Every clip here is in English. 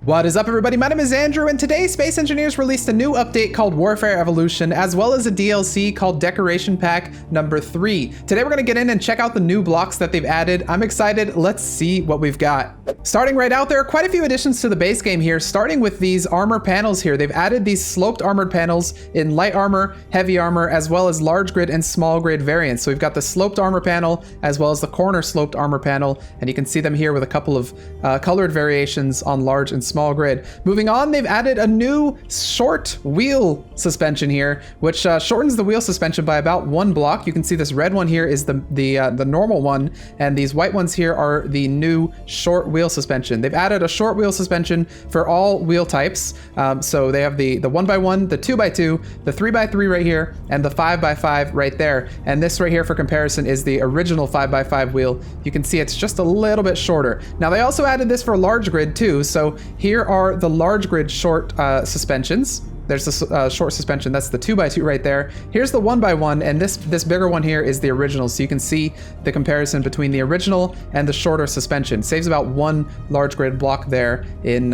What is up, everybody? My name is Andrew, and today Space Engineers released a new update called Warfare Evolution, as well as a DLC called Decoration Pack number 3. Today we're going to get in and check out the new blocks that they've added. I'm excited. Let's see what we've got. Starting right out, there are quite a few additions to the base game here, starting with these armor panels here. They've added these sloped armored panels in light armor, heavy armor, as well as large grid and small grid variants. So we've got the sloped armor panel, as well as the corner sloped armor panel, and you can see them here with a couple of colored variations on large and small grid. Moving on, they've added a new short wheel suspension here, which shortens the wheel suspension by about 1 block. You can see this red one here is the normal one, and these white ones here are the new short wheel suspension. They've added a short wheel suspension for all wheel types. So they have the 1x1, the 2x2, the 3x3 right here, and the 5x5 right there. And this right here, for comparison, is the original 5x5 wheel. You can see it's just a little bit shorter. Now they also added this for large grid too. So here are the large grid short suspensions. There's this short suspension, that's the 2x2 right there. Here's the 1x1, and this bigger one here is the original. So you can see the comparison between the original and the shorter suspension. Saves about 1 large grid block there in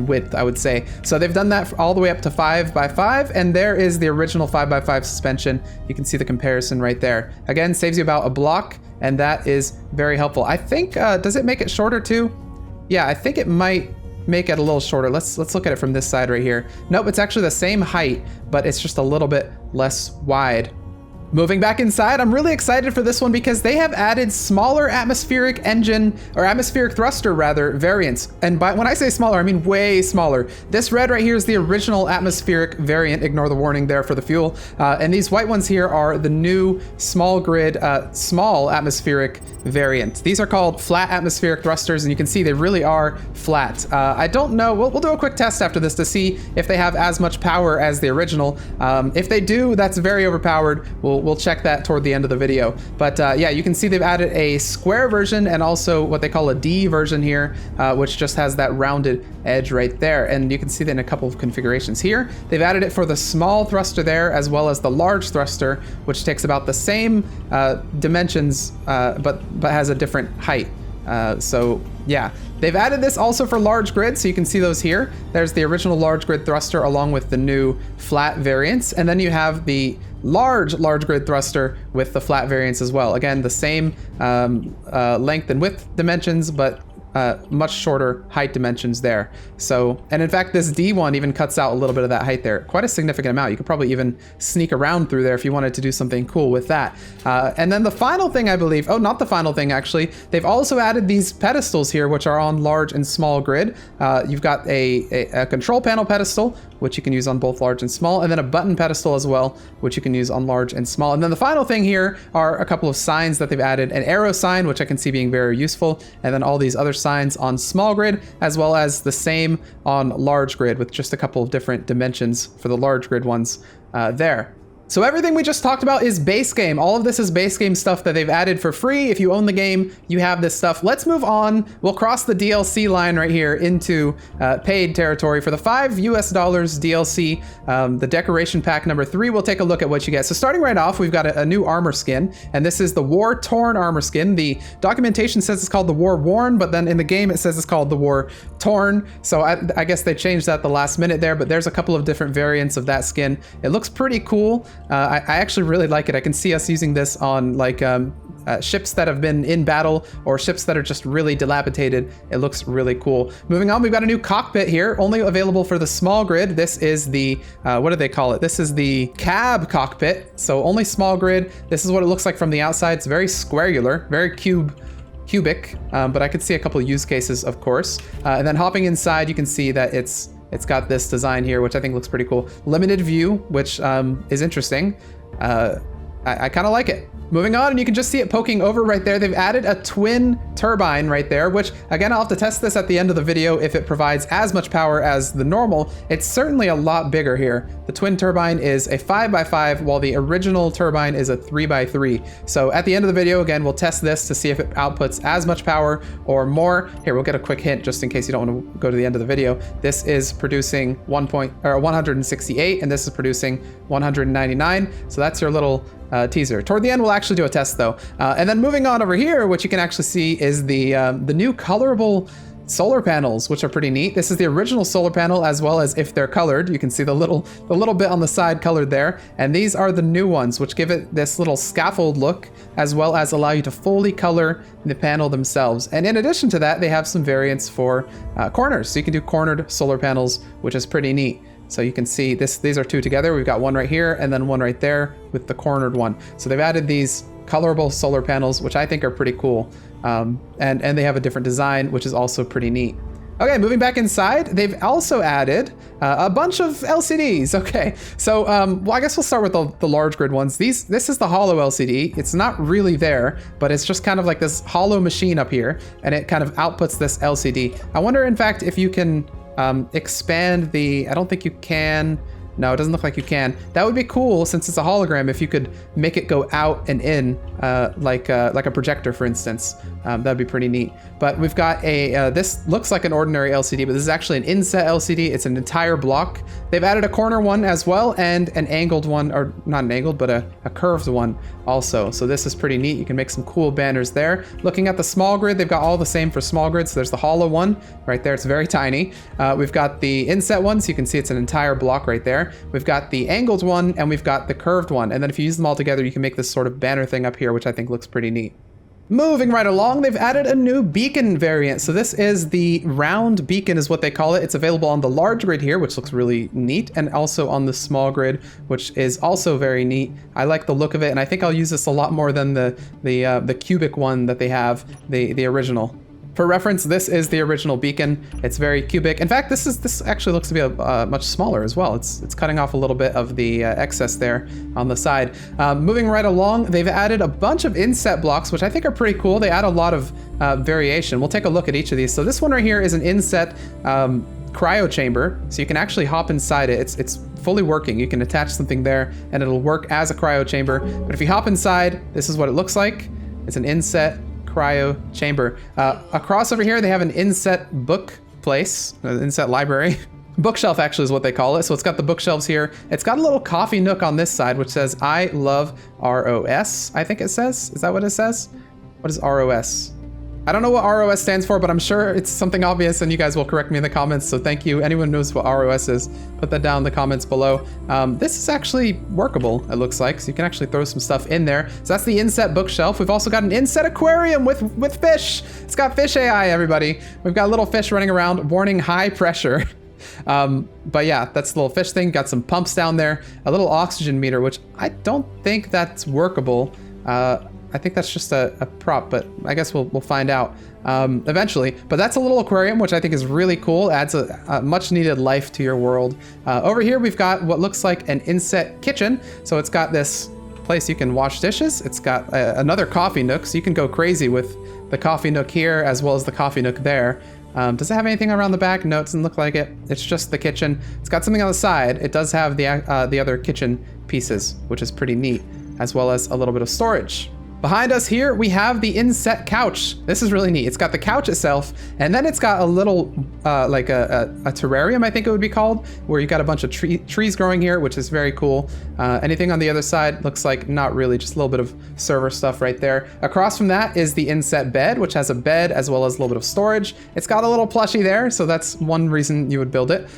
width, I would say. So they've done that all the way up to 5x5, and there is the original 5x5 suspension. You can see the comparison right there. Again, saves you about a block, and that is very helpful. I think, does it make it shorter too? Yeah, I think it might make it a little shorter. Let's look at it from this side right here. Nope, it's actually the same height, but it's just a little bit less wide. Moving back inside, I'm really excited for this one because they have added smaller atmospheric engine, or atmospheric thruster rather, variants. And when I say smaller, I mean way smaller. This red right here is the original atmospheric variant. Ignore the warning there for the fuel. And these white ones here are the new small grid, small atmospheric variant. These are called flat atmospheric thrusters, and you can see they really are flat. I don't know, we'll do a quick test after this to see if they have as much power as the original. If they do, that's very overpowered. We'll check that toward the end of the video. But yeah, you can see they've added a square version and also what they call a D version here, which just has that rounded edge right there. And you can see that in a couple of configurations here. They've added it for the small thruster there, as well as the large thruster, which takes about the same dimensions, but has a different height. So yeah, they've added this also for large grid, so you can see those here. There's the original large grid thruster along with the new flat variants, and then you have the large grid thruster with the flat variants as well. Again, the same length and width dimensions, but much shorter height dimensions there. So, and in fact, this D one even cuts out a little bit of that height there. Quite a significant amount. You could probably even sneak around through there if you wanted to do something cool with that. And then the final thing, I believe, oh, not the final thing actually, they've also added these pedestals here, which are on large and small grid. You've got a control panel pedestal, which you can use on both large and small, and then a button pedestal as well, which you can use on large and small. And then the final thing here are a couple of signs that they've added. An arrow sign, which I can see being very useful, and then all these other signs on small grid, as well as the same on large grid with just a couple of different dimensions for the large grid ones there. So everything we just talked about is base game. All of this is base game stuff that they've added for free. If you own the game, you have this stuff. Let's move on. We'll cross the DLC line right here into paid territory. For the $5 DLC, the decoration pack number 3, we'll take a look at what you get. So starting right off, we've got a new armor skin, and this is the Wartorn armor skin. The documentation says it's called the Warworn, but then in the game it says it's called the Wartorn. So I guess they changed that the last minute there, but there's a couple of different variants of that skin. It looks pretty cool. I actually really like it. I can see us using this on like ships that have been in battle or ships that are just really dilapidated. It looks really cool. Moving on, we've got a new cockpit here, only available for the small grid. This is the, what do they call it? This is the cab cockpit. So only small grid. This is what it looks like from the outside. It's very squarular, very cubic, but I could see a couple of use cases, of course. And then hopping inside, you can see that it's got this design here, which I think looks pretty cool. Limited view, which is interesting. I kind of like it. Moving on, and you can just see it poking over right there. They've added a twin turbine right there, which again, I'll have to test this at the end of the video if it provides as much power as the normal. It's certainly a lot bigger here. The twin turbine is a 5x5, while the original turbine is a 3x3. So at the end of the video, again, we'll test this to see if it outputs as much power or more. Here, we'll get a quick hint just in case you don't want to go to the end of the video. This is producing 168, and this is producing 199. So that's your little teaser. Toward the end, we'll actually do a test though. And then moving on over here, what you can actually see is the new colorable solar panels, which are pretty neat. This is the original solar panel, as well as if they're colored. You can see the little bit on the side colored there. And these are the new ones, which give it this little scaffold look, as well as allow you to fully color the panel themselves. And in addition to that, they have some variants for corners. So you can do cornered solar panels, which is pretty neat. So you can see these are two together. We've got one right here and then one right there with the cornered one. So they've added these colorable solar panels, which I think are pretty cool. And they have a different design, which is also pretty neat. Okay, moving back inside, they've also added a bunch of LCDs. Okay, so well, I guess we'll start with the large grid ones. This is the hollow LCD. It's not really there, but it's just kind of like this hollow machine up here, and it kind of outputs this LCD. I wonder, in fact, if you can expand the, I don't think you can. No, it doesn't look like you can. That would be cool since it's a hologram if you could make it go out and in like a projector, for instance. That'd be pretty neat. But we've got this looks like an ordinary LCD, but this is actually an inset LCD. It's an entire block. They've added a corner one as well and an angled one, or not an angled, but a curved one also. So this is pretty neat. You can make some cool banners there. Looking at the small grid, they've got all the same for small grid. So there's the hollow one right there. It's very tiny. We've got the inset one, so you can see it's an entire block right there. We've got the angled one and we've got the curved one. And then if you use them all together, you can make this sort of banner thing up here, which I think looks pretty neat. Moving right along, they've added a new beacon variant. So this is the round beacon is what they call it. It's available on the large grid here, which looks really neat, and also on the small grid, which is also very neat. I like the look of it, and I think I'll use this a lot more than the cubic one that they have, the original. For reference, this is the original beacon. It's very cubic. In fact, this actually looks to be much smaller as well. It's cutting off a little bit of the excess there on the side. Moving right along, they've added a bunch of inset blocks, which I think are pretty cool. They add a lot of variation. We'll take a look at each of these. So this one right here is an inset cryo chamber. So you can actually hop inside it. It's fully working. You can attach something there and it'll work as a cryo chamber. But if you hop inside, this is what it looks like. It's an inset cryo chamber. Across over here, they have an inset book place, an inset library. Bookshelf actually is what they call it. So it's got the bookshelves here. It's got a little coffee nook on this side, which says, I love ROS, I think it says. Is that what it says? What is ROS? I don't know what ROS stands for, but I'm sure it's something obvious and you guys will correct me in the comments. So thank you. Anyone knows what ROS is, put that down in the comments below. This is actually workable, it looks like. So you can actually throw some stuff in there. So that's the inset bookshelf. We've also got an inset aquarium with fish. It's got fish AI, everybody. We've got little fish running around, warning high pressure. But yeah, that's the little fish thing. Got some pumps down there, a little oxygen meter, which I don't think that's workable. I think that's just a prop, but I guess we'll find out eventually. But that's a little aquarium, which I think is really cool. Adds a much needed life to your world. Over here, we've got what looks like an inset kitchen. So it's got this place you can wash dishes. It's got another coffee nook, so you can go crazy with the coffee nook here as well as the coffee nook there. Does it have anything around the back? No, it doesn't look like it. It's just the kitchen. It's got something on the side. It does have the other kitchen pieces, which is pretty neat, as well as a little bit of storage. Behind us here, we have the inset couch. This is really neat. It's got the couch itself, and then it's got a little, like a terrarium, I think it would be called, where you got a bunch of trees growing here, which is very cool. Anything on the other side looks like not really, just a little bit of server stuff right there. Across from that is the inset bed, which has a bed as well as a little bit of storage. It's got a little plushie there, so that's one reason you would build it.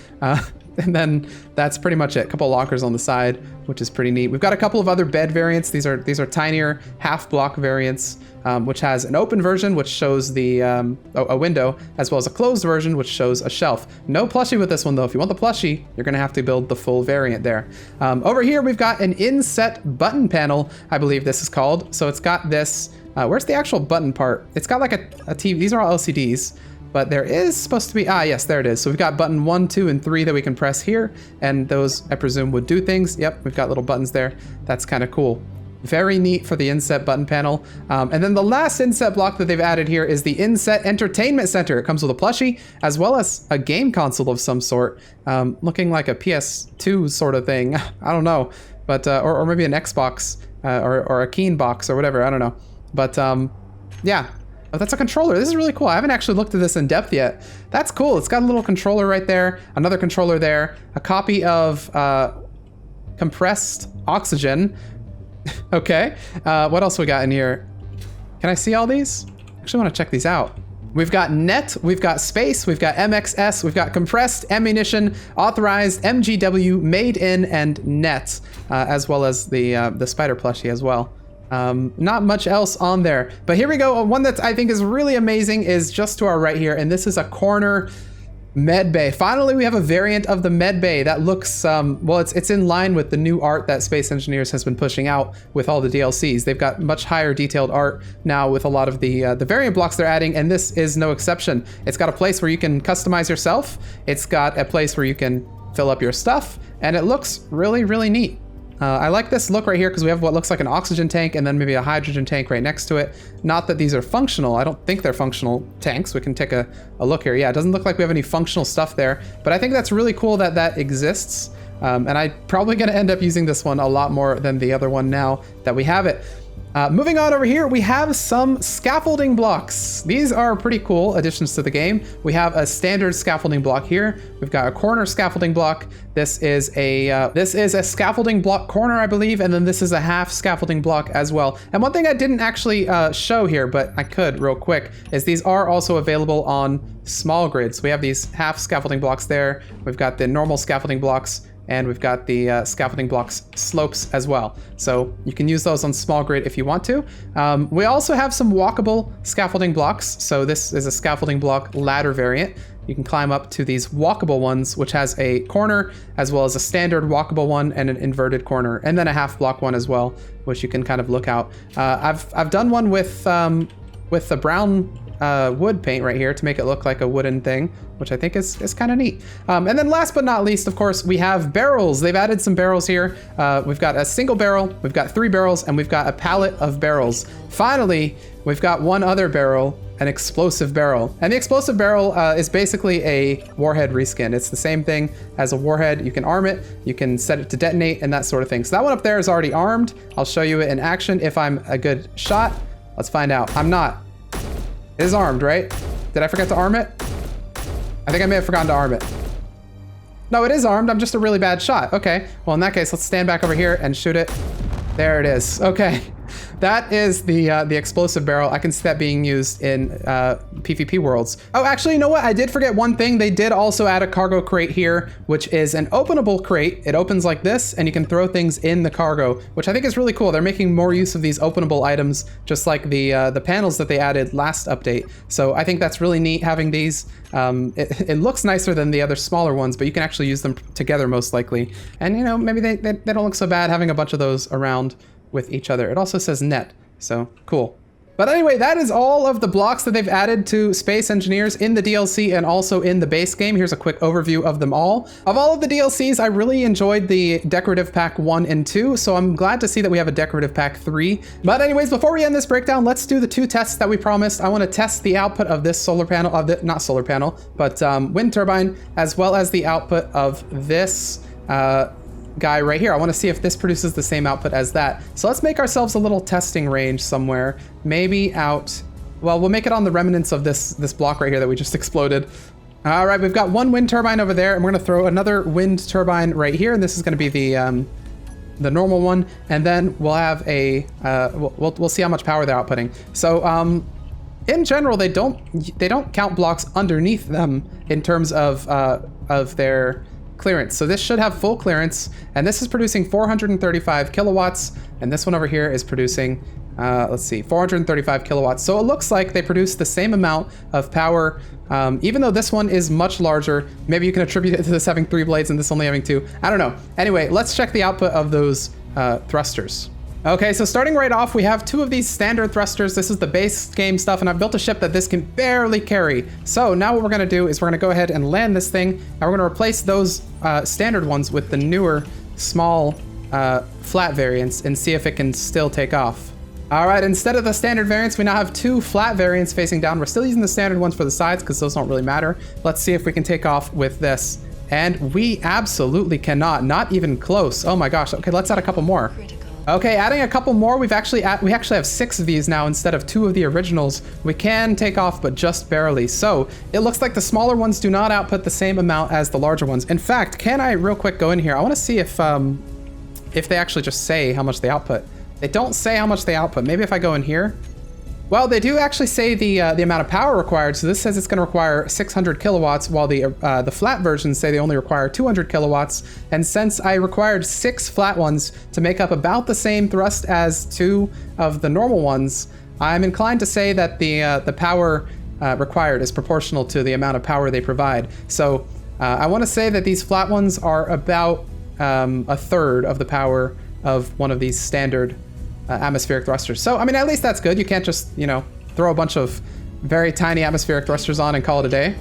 And then that's pretty much it. A couple of lockers on the side, which is pretty neat. We've got a couple of other bed variants. These are tinier half block variants, which has an open version, which shows the a window, as well as a closed version, which shows a shelf. No plushie with this one though. If you want the plushie, you're gonna have to build the full variant there. Over here, we've got an inset button panel, I believe this is called. So it's got this, where's the actual button part? It's got like a TV, these are all LCDs. But there is supposed to be, yes, there it is. So we've got button 1, 2, and 3 that we can press here. And those, I presume, would do things. Yep, we've got little buttons there. That's kind of cool. Very neat for the inset button panel. And then the last inset block that they've added here is the inset entertainment center. It comes with a plushie, as well as a game console of some sort. Looking like a PS2 sort of thing. I don't know. But, or maybe an Xbox, or a Keen box or whatever. I don't know. But, yeah. Oh, that's a controller. This is really cool. I haven't actually looked at this in depth yet. That's cool. It's got a little controller right there, another controller there, a copy of compressed oxygen. Okay. What else we got in here? Can I see all these? Actually want to check these out. We've got net, we've got space, we've got MXS, we've got compressed, ammunition, authorized, MGW, made in, and net, as well as the spider plushie as well. Not much else on there, but here we go. One that I think is really amazing is just to our right here, and this is a corner med bay. Finally, we have a variant of the med bay that looks, well, it's in line with the new art that Space Engineers has been pushing out with all the DLCs. They've got much higher detailed art now with a lot of the variant blocks they're adding, and this is no exception. It's got a place where you can customize yourself. It's got a place where you can fill up your stuff, and it looks really, really neat. I like this look right here because we have what looks like an oxygen tank and then maybe a hydrogen tank right next to it. Not that these are functional. I don't think they're functional tanks. We can take a look here. Yeah, it doesn't look like we have any functional stuff there, but I think that's really cool that that exists. And I'm probably going to end up using this one a lot more than the other one now that we have it. Moving on over here, we have some scaffolding blocks. These are pretty cool additions to the game. We have a standard scaffolding block here. We've got a corner scaffolding block. This is a scaffolding block corner, I believe, and then this is a half scaffolding block as well. And one thing I didn't actually show here, but I could real quick, is these are also available on small grids. We have these half scaffolding blocks there. We've got the normal scaffolding blocks, and we've got the scaffolding blocks slopes as well. So you can use those on small grid if you want to. We also have some walkable scaffolding blocks. So this is a scaffolding block ladder variant. You can climb up to these walkable ones, which has a corner as well as a standard walkable one and an inverted corner, and then a half block one as well, which you can kind of look out. I've done one with the brown wood paint right here to make it look like a wooden thing, which I think is kind of neat. And then last but not least, of course, we have barrels. They've added some barrels here. We've got a single barrel, we've got 3 barrels, and we've got a pallet of barrels. Finally, we've got one other barrel, an explosive barrel. And the explosive barrel is basically a warhead reskin. It's the same thing as a warhead. You can arm it, you can set it to detonate, and that sort of thing. So that one up there is already armed. I'll show you it in action if I'm a good shot. Let's find out. I'm not. It is armed, right? Did I forget to arm it? I think I may have forgotten to arm it. No, it is armed. I'm just a really bad shot. Okay. Well, in that case, let's stand back over here and shoot it. There it is. Okay. That is the explosive barrel. I can see that being used in PvP worlds. Oh, actually, you know what? I did forget one thing. They did also add a cargo crate here, which is an openable crate. It opens like this, and you can throw things in the cargo, which I think is really cool. They're making more use of these openable items, just like the panels that they added last update. So I think that's really neat having these. It looks nicer than the other smaller ones, but you can actually use them together most likely. And, you know, maybe they don't look so bad having a bunch of those around with each other. It also says net, so cool. But anyway, that is all of the blocks that they've added to Space Engineers in the DLC and also in the base game. Here's a quick overview of them all. Of all of the DLCs, I really enjoyed the Decorative Pack 1 and 2, so I'm glad to see that we have a Decorative Pack 3. But anyways, before we end this breakdown, let's do the 2 tests that we promised. I want to test the output of this solar panel, not solar panel, but wind turbine, as well as the output of this guy right here. I want to see if this produces the same output as that. So let's make ourselves a little testing range somewhere, maybe out, well, we'll make it on the remnants of this block right here that we just exploded. All right, we've got one wind turbine over there, and we're going to throw another wind turbine right here, and this is going to be the normal one, and then we'll have a we'll see how much power they're outputting. So in general, they don't count blocks underneath them in terms of their clearance. So this should have full clearance, and this is producing 435 kilowatts, and this one over here is producing let's see, 435 kilowatts. So it looks like they produce the same amount of power, even though this one is much larger. Maybe you can attribute it to this having 3 blades and this only having 2. I don't know. Anyway, let's check the output of those thrusters. Okay, so starting right off, we have 2 of these standard thrusters. This is the base game stuff, and I've built a ship that this can barely carry. So now what we're gonna do is we're gonna go ahead and land this thing, and we're gonna replace those standard ones with the newer, small, flat variants and see if it can still take off. All right, instead of the standard variants, we now have 2 flat variants facing down. We're still using the standard ones for the sides because those don't really matter. Let's see if we can take off with this. And we absolutely cannot, not even close. Oh my gosh, okay, let's add a couple more. Okay, adding a couple more, we actually have 6 of these now instead of 2 of the originals. We can take off, but just barely. So it looks like the smaller ones do not output the same amount as the larger ones. In fact, can I real quick go in here? I want to see if they actually just say how much they output. They don't say how much they output. Maybe if I go in here, Well, they do actually say the amount of power required. So this says it's going to require 600 kilowatts, while the flat versions say they only require 200 kilowatts. And since I required 6 flat ones to make up about the same thrust as 2 of the normal ones, I'm inclined to say that the power required is proportional to the amount of power they provide. So I want to say that these flat ones are about a third of the power of one of these standard atmospheric thrusters. So, I mean, at least that's good. You can't just, you know, throw a bunch of very tiny atmospheric thrusters on and call it a day.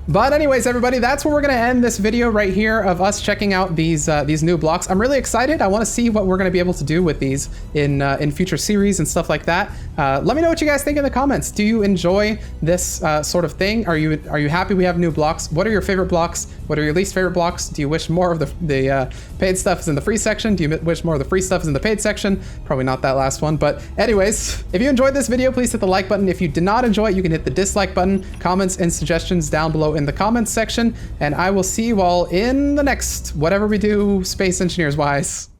But anyways, everybody, that's where we're going to end this video right here of us checking out these new blocks. I'm really excited. I want to see what we're going to be able to do with these in future series and stuff like that. Let me know what you guys think in the comments. Do you enjoy this sort of thing? Are you happy we have new blocks? What are your favorite blocks? What are your least favorite blocks? Do you wish more of the paid stuff is in the free section? Do you wish more of the free stuff is in the paid section? Probably not that last one. But anyways, if you enjoyed this video, please hit the like button. If you did not enjoy it, you can hit the dislike button. Comments and suggestions down below in the comments section, and I will see you all in the next whatever we do space engineers wise.